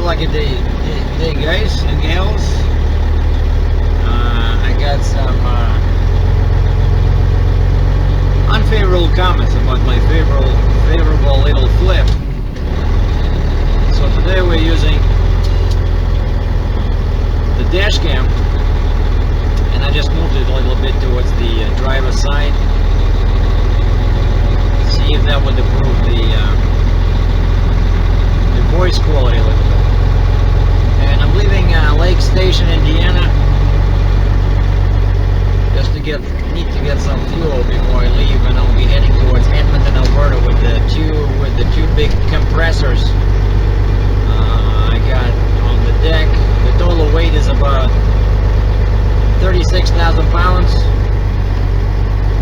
lucky day, guys and gals. I got some unfavorable comments about my favorable little flip. So today we're using the Dashcam, and I just moved it a little bit towards the driver's side. See if that would improve the voice quality a little bit. And I'm leaving Lake Station, Indiana, just to need to get some fuel before I leave, and I'll be heading towards Edmonton, Alberta with the two big compressors I got on the deck. The total weight is about 36,000 pounds.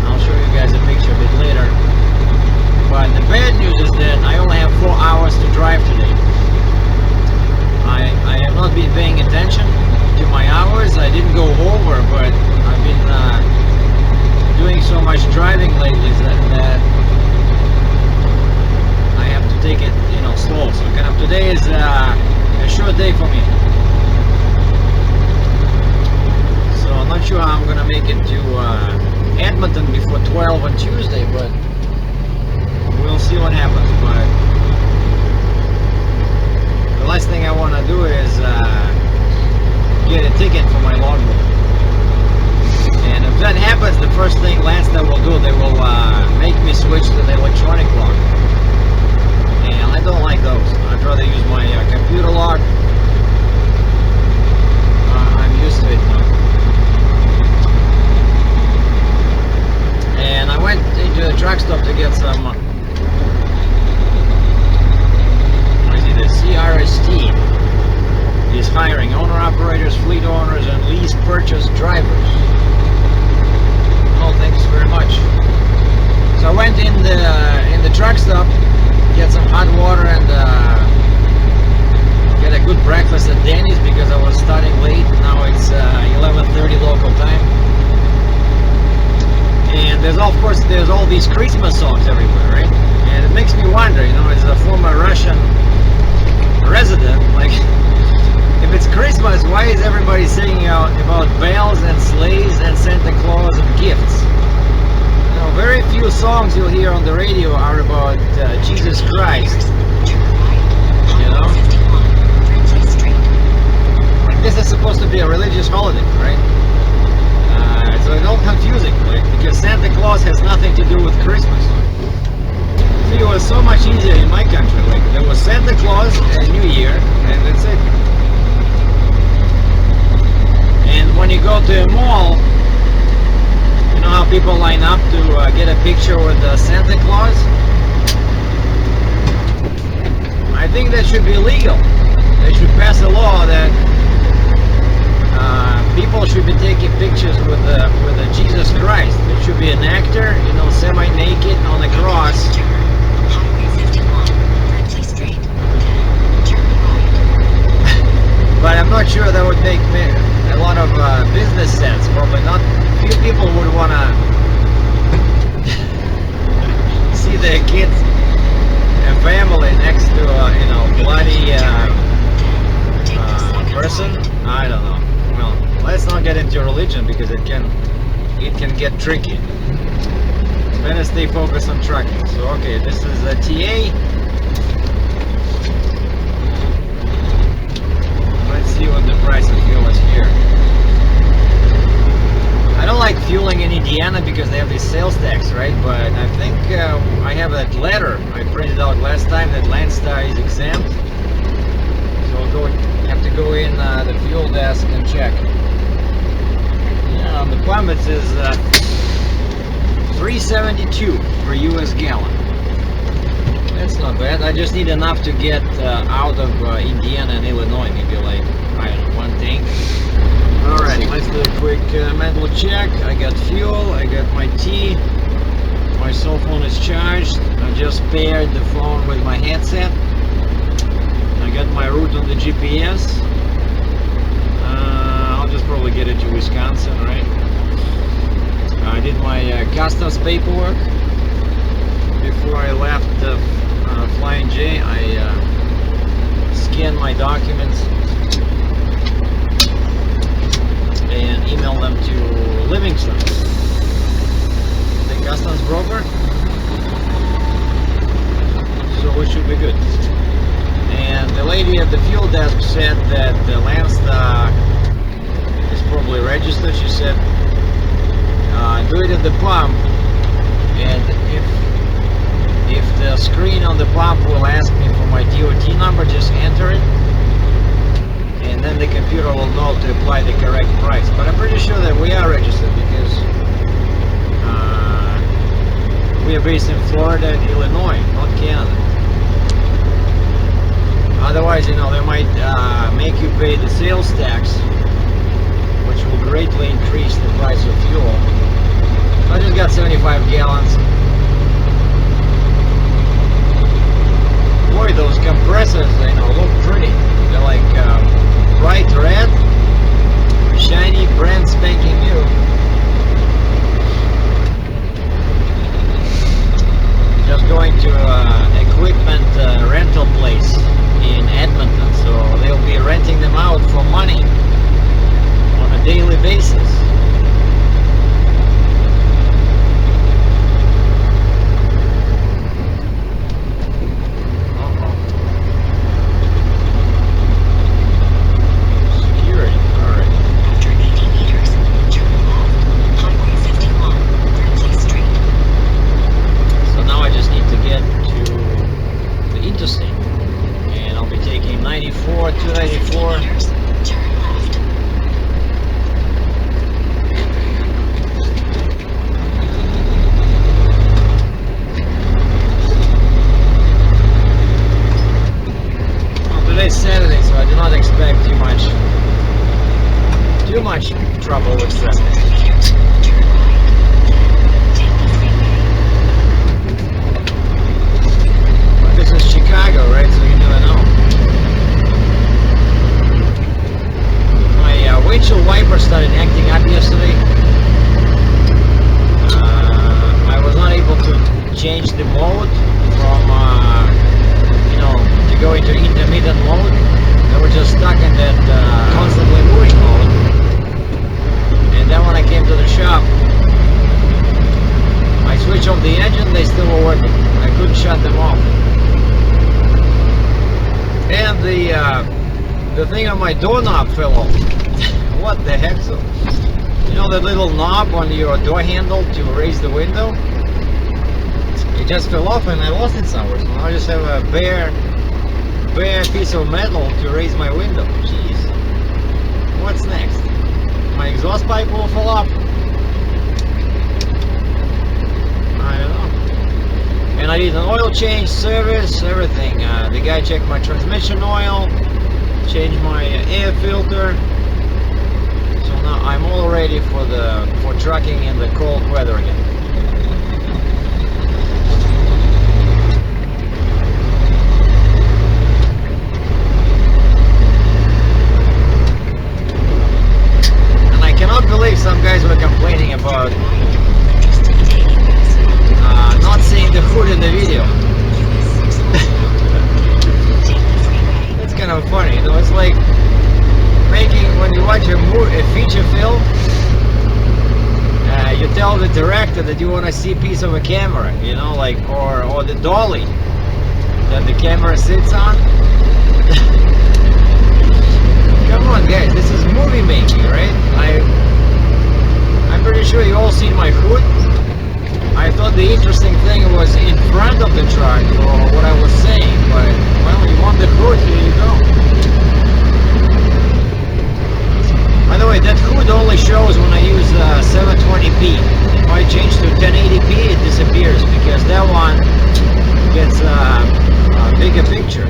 I'll show you guys a picture a bit later. But the bad news is that I only have 4 hours to drive today. I have not been paying attention to my hours. I didn't go over, but I've been doing so much driving lately that I have to take it, slow. So kind of today is a short day for me. So I'm not sure how I'm gonna make it to Edmonton before 12 on Tuesday, but we'll see what happens. But the last thing I want to do is get a ticket for my logbook. And if that happens, the first thing Landstar will do, they will make me switch to the electronic log. And I don't like those. I'd rather use my computer log. I'm used to it now. And I went into the truck stop to get some the CRST is hiring owner-operators, fleet owners, and lease purchase drivers. Oh, thanks very much. So I went in the truck stop, get some hot water, and get a good breakfast at Denny's because I was starting late. Now it's 11:30 local time. And there's all these Christmas songs everywhere, right? And it makes me wonder, as a former Russian resident, like, if it's Christmas, why is everybody singing out about bells and sleighs and Santa Claus and gifts? Very few songs you'll hear on the radio are about Jesus Christ. Like, this is supposed to be a religious holiday, right? So it's all confusing, like, because Santa Claus has nothing to do with Christmas. See, it was so much easier in my country. Like, there was Santa Claus and New Year, and that's it. And when you go to a mall, you know how people line up to get a picture with Santa Claus? I think that should be illegal. They should pass a law that people should be taking pictures with Jesus Christ. It should be an actor, semi-naked on the cross. But I'm not sure that would make a lot of business sense. Probably not. Few people would want to see their kids and family next to bloody person. I don't know. Well, let's not get into religion because it can get tricky. Better stay focused on trucking. So okay, this is a TA. Let's see what the price of fuel is here. I don't like fueling in Indiana because they have this sales tax, right? But I think I have that letter I printed out last time that Landstar is exempt. So I'll have to go in the fuel desk and check. Yeah, on the pump it says 372 per US gallon. That's not bad. I just need enough to get out of Indiana and Illinois, maybe like, I don't know, one tank. Alright, let's do a quick mental check. I got fuel, I got my tea, my cell phone is charged, I just paired the phone with my headset, I got my route on the GPS. I'll just probably get it to Wisconsin, right? I did my customs paperwork before I left Flying J. I scan my documents and email them to Livingston, the customs broker. So we should be good. And the lady at the fuel desk said that the Landstar is probably registered. She said, do it at the pump, and if the screen on the pump will ask me for my DOT number, just enter it, and then the computer will know to apply the correct price. But I'm pretty sure that we are registered because we are based in Florida and Illinois, not Canada. Otherwise, you know, they might make you pay the sales tax, which will greatly increase the price of fuel. I just got 75 gallons. Boy, those compressors, they look pretty. They're like bright red, shiny, brand spanking new. Just going to equipment rental place in Edmonton, so they'll be renting them out for money on a daily basis. Saturday, so I do not expect too much trouble with traffic. But this is Chicago, right? So you never know. My windshield wiper started acting up yesterday. I was not able to change the mode from to go into intermittent mode. They were just stuck in that constantly moving mode. And then when I came to the shop, I switched off the engine, they still were working. I couldn't shut them off. And the thing on my doorknob fell off. What the heck? So, you know the little knob on your door handle to raise the window? It just fell off and I lost it somewhere. So now I just have a bare piece of metal to raise my window. Jeez. What's next? My exhaust pipe will fall off? I don't know. And I did an oil change, service, everything. The guy checked my transmission oil, changed my air filter. So now I'm all ready for trucking in the cold weather again. Some guys were complaining about not seeing the hood in the video. That's kind of funny, you know. It's like when you watch a feature film, you tell the director that you want to see a piece of a camera, you know, like or the dolly that the camera sits on. Come on, guys, this is movie making, right? I'm pretty sure you all seen my hood. I thought the interesting thing was in front of the truck, or what I was saying, but well, you want the hood, here you go. By the way, that hood only shows when I use 720p. If I change to 1080p, it disappears, because that one gets a bigger picture.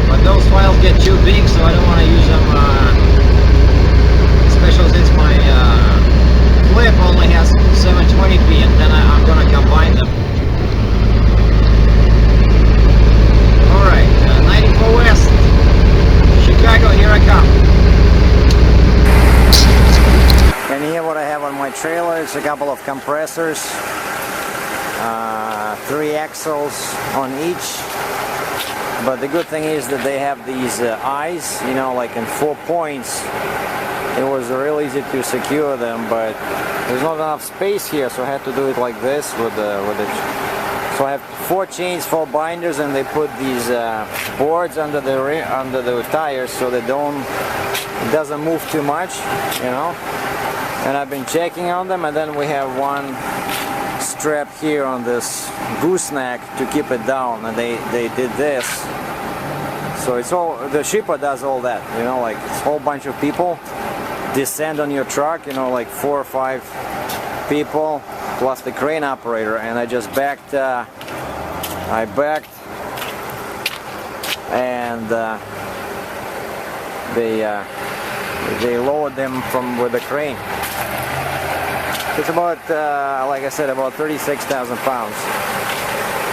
But those files get too big, so I don't want to use them, especially since my flip only has 720p, and then I'm going to combine them. Alright, 94 West, Chicago, here I come. And here what I have on my trailer is a couple of compressors, 3 axles on each. But the good thing is that they have these eyes, you know, like in 4 points. It was real easy to secure them, but there's not enough space here, so I had to do it like this with the. So I have 4 chains, 4 binders, and they put these boards under the tires so it doesn't move too much, you know. And I've been checking on them, and then we have one strap here on this gooseneck to keep it down, and they did this. So it's all, the shipper does all that, you know, like it's a whole bunch of people descend on your truck, you know, like 4 or 5 people plus the crane operator, and I just backed and they lowered them with the crane. It's about, like I said, about 36,000 pounds.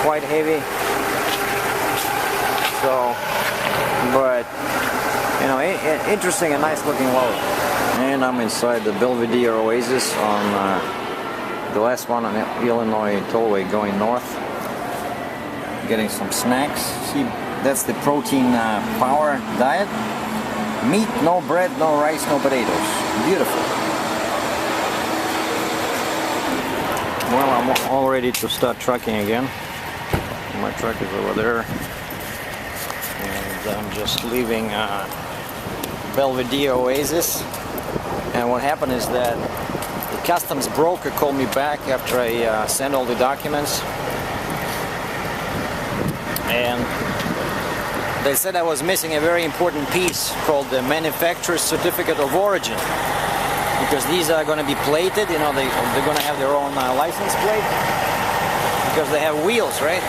Quite heavy. So, but, you know, interesting and nice looking load. And I'm inside the Belvedere Oasis on the last one on Illinois Tollway going north. Getting some snacks. See, that's the protein power diet. Meat, no bread, no rice, no potatoes. Beautiful. Well, I'm all ready to start trucking again. My truck is over there. And I'm just leaving Belvedere Oasis. And what happened is that the customs broker called me back after I sent all the documents. And they said I was missing a very important piece called the manufacturer's certificate of origin. Because these are going to be plated, you know, they're going to have their own license plate. Because they have wheels, right?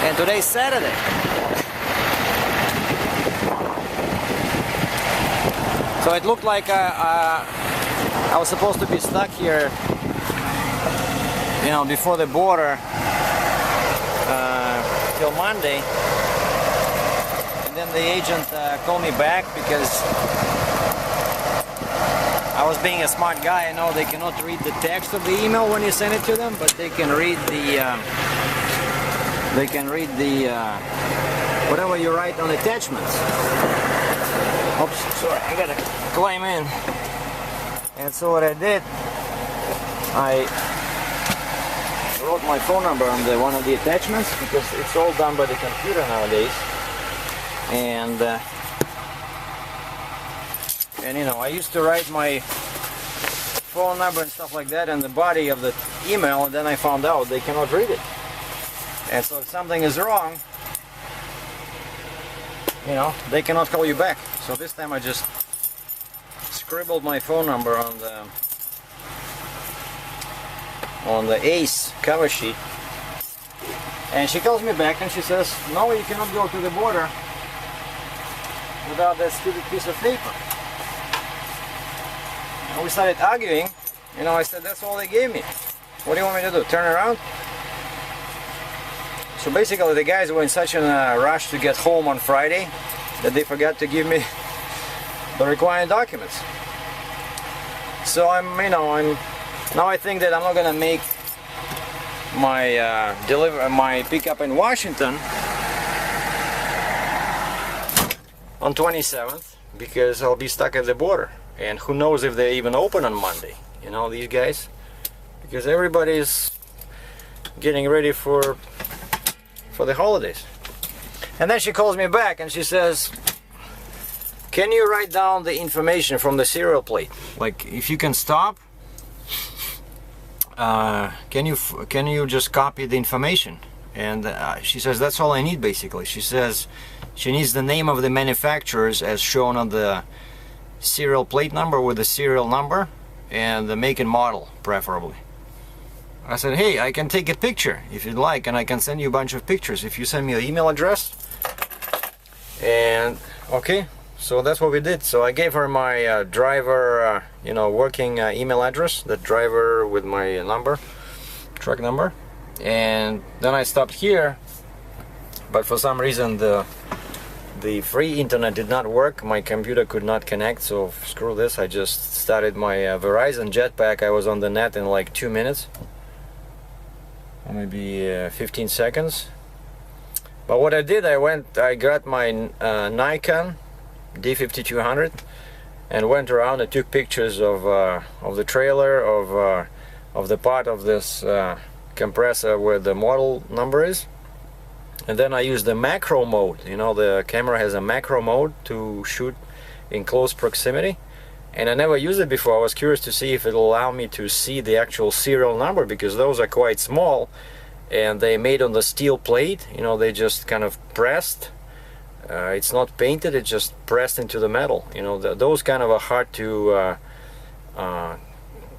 And today's Saturday. So it looked like I was supposed to be stuck here, you know, before the border till Monday. And then the agent called me back because I was being a smart guy. I know they cannot read the text of the email when you send it to them, but they can read the whatever you write on attachments. Oops, sorry, I gotta climb in. And so what I did, I wrote my phone number on one of the attachments because it's all done by the computer nowadays. And you know, I used to write my phone number and stuff like that in the body of the email, and then I found out they cannot read it. And so if something is wrong, you know, they cannot call you back. So this time I just scribbled my phone number on the ACE cover sheet. And she calls me back and she says, no, you cannot go to the border without that stupid piece of paper. And we started arguing. You know, I said, that's all they gave me. What do you want me to do? Turn around? So basically the guys were in such a rush to get home on Friday that they forgot to give me the required documents. So now I think that I'm not gonna make my my pickup in Washington on 27th because I'll be stuck at the border, and who knows if they even open on Monday. You know, these guys, because everybody's getting ready for the holidays. And then she calls me back and she says, can you write down the information from the serial plate? Like, if you can stop, can you just copy the information? And she says, that's all I need basically. She says she needs the name of the manufacturers as shown on the serial plate number with the serial number and the make and model preferably. I said, hey, I can take a picture if you'd like, and I can send you a bunch of pictures if you send me your email address. And okay, so that's what we did. So I gave her my driver, you know, working email address, the driver with my number, truck number. And then I stopped here, but for some reason the free internet did not work. My computer could not connect, so screw this. I just started my Verizon Jetpack. I was on the net in like 2 minutes. Maybe 15 seconds, But what I did, I got my Nikon D5200 and went around and took pictures of the trailer, of the part of this compressor where the model number is. And then I used the macro mode. You know, the camera has a macro mode to shoot in close proximity. And I never used it before. I was curious to see if it'll allow me to see the actual serial number, because those are quite small and they made on the steel plate. You know, they just kind of pressed. It's not painted, it's just pressed into the metal. You know, those kind of are hard to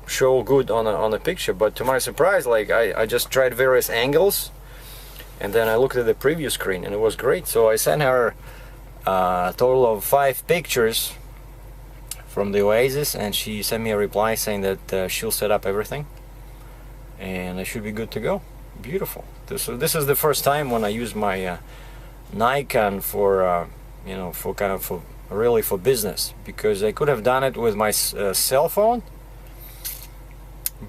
show good on a picture. But to my surprise, like I just tried various angles, and then I looked at the preview screen and it was great. So I sent her a total of 5 pictures from the Oasis, and she sent me a reply saying that she'll set up everything and I should be good to go. Beautiful. This is the first time when I use my Nikon for you know, for really for business, because I could have done it with my cell phone,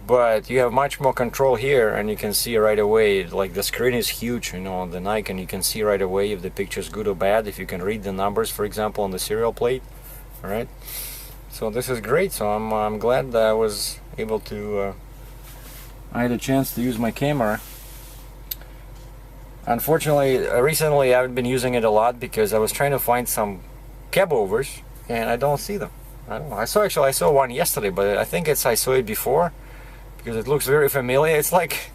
but you have much more control here and you can see right away, like the screen is huge, you know, on the Nikon. You can see right away if the picture is good or bad, if you can read the numbers, for example, on the serial plate. All right, so this is great. So I'm glad that I was able to I had a chance to use my camera. Unfortunately, recently I haven't been using it a lot because I was trying to find some cab overs and I don't see them. I don't know. I saw one yesterday, but I think I saw it before because it looks very familiar. It's like,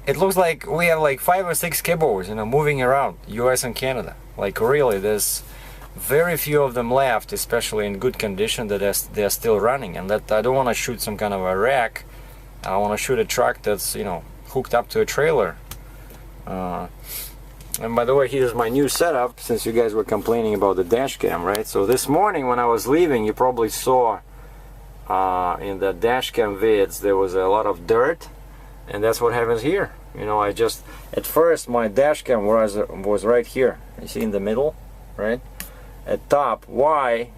it looks like we have like 5 or 6 cab overs, you know, moving around US and Canada. Like really, there's very few of them left, especially in good condition, that they're still running. And that I don't want to shoot some kind of a wreck. I want to shoot a truck that's, you know, hooked up to a trailer. And by the way, here's my new setup, since you guys were complaining about the dash cam, right? So this morning when I was leaving, you probably saw in the dash cam vids there was a lot of dirt, and that's what happens here. You know, at first my dash cam was right here, you see, in the middle, right at top. Why?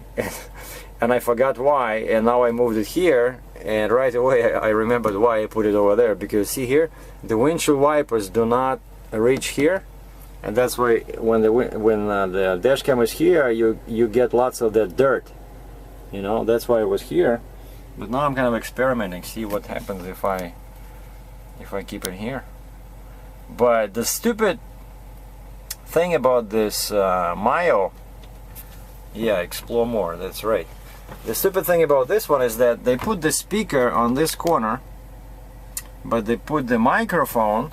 And I forgot why, and now I moved it here, and right away I remembered why I put it over there, because see here, the windshield wipers do not reach here, and that's why when the dash cam is here, you get lots of that dirt, you know. That's why it was here. But now I'm kind of experimenting, see what happens if I keep it here. But the stupid thing about this Mayo, yeah, explore more, that's right. The stupid thing about this one is that they put the speaker on this corner, but they put the microphone,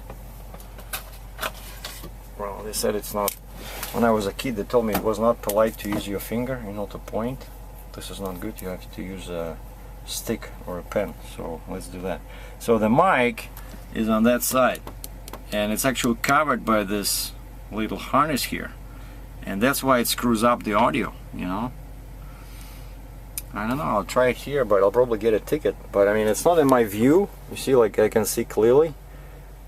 well, they said it's not, when I was a kid they told me it was not polite to use your finger, you know, to point. This is not good, you have to use a stick or a pen, so let's do that. So the mic is on that side, and it's actually covered by this little harness here, and that's why it screws up the audio, you know. I don't know, I'll try it here, but I'll probably get a ticket. But I mean, it's not in my view, you see, like I can see clearly.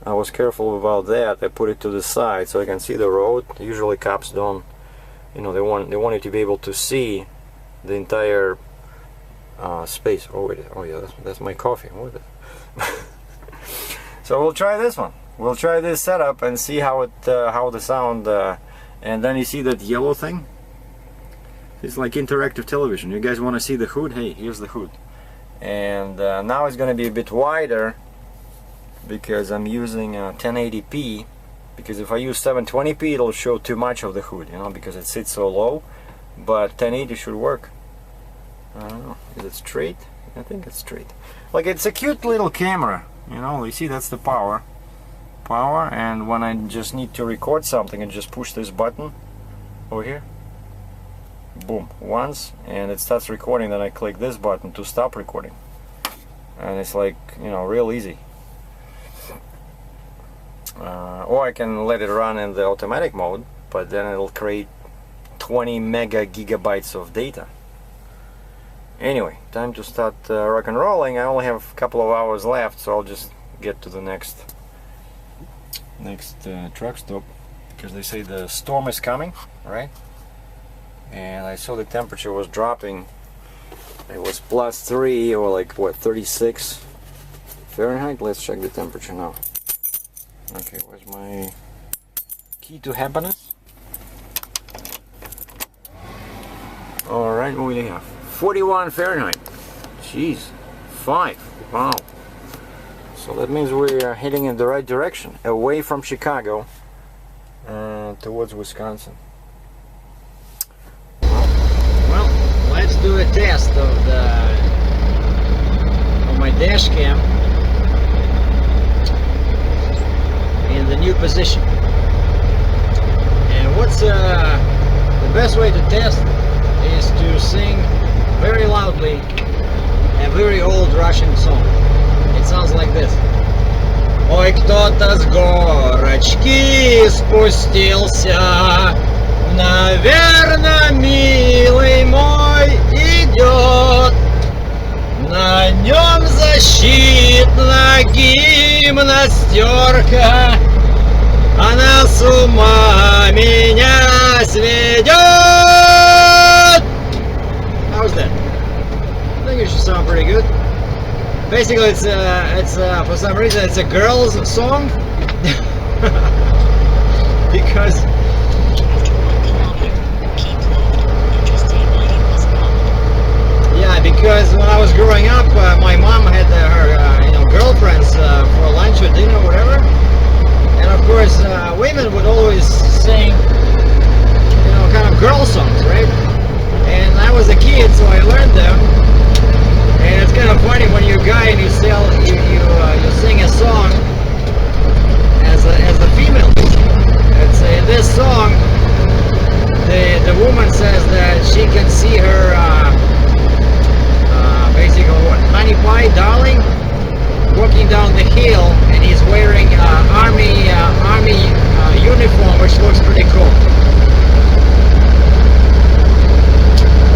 I was careful about that. I put it to the side so I can see the road. Usually cops don't, you know, they want you to be able to see the entire space. Oh wait, oh yeah, that's my coffee. What is it? So we'll try this one. We'll try this setup and see how the sound. And then you see that yellow thing. It's like interactive television. You guys want to see the hood? Hey, here's the hood. And now it's going to be a bit wider because I'm using 1080p. Because if I use 720p, it'll show too much of the hood, you know, because it sits so low. But 1080 should work. I don't know. Is it straight? I think it's straight. Like, it's a cute little camera. You know, you see, that's the power. And when I just need to record something, I just push this button over here. Boom, once, and it starts recording. Then I click this button to stop recording, and it's like, you know, real easy. Or I can let it run in the automatic mode, but then it'll create 20 gigabytes of data. Anyway, time to start rock and rolling. I only have a couple of hours left, so I'll just get to the next truck stop, because they say the storm is coming, right? And I saw the temperature was dropping. It was +3 or like what, 36 Fahrenheit. Let's check the temperature now. Okay, where's my Key to happiness. Alright, what do we have? 41 Fahrenheit. Jeez. 5. Wow. So that means we are heading in the right direction, away from Chicago, towards Wisconsin. Well, let's do a test of my dash cam in the new position. And what's the best way to test is to sing very loudly a very old Russian song. It sounds like this. Ой, кто-то с горочки спустился, наверно, милый мой идет. На нем защитная гимнастерка, она с ума меня сведет. How's that? I think it should sound pretty good. Basically, it's for some reason it's a girl's song because because when I was growing up, my mom had her girlfriends for lunch or dinner or whatever, and of course women would always sing kind of girl songs, right? And I was a kid, so I learned them. And it's kind of funny when you're a guy and you sing a song as a female. It's in this song the woman says that she can see her basically what, honey pie darling walking down the hill, and he's wearing army uniform, which looks pretty cool.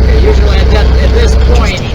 Okay, usually at this point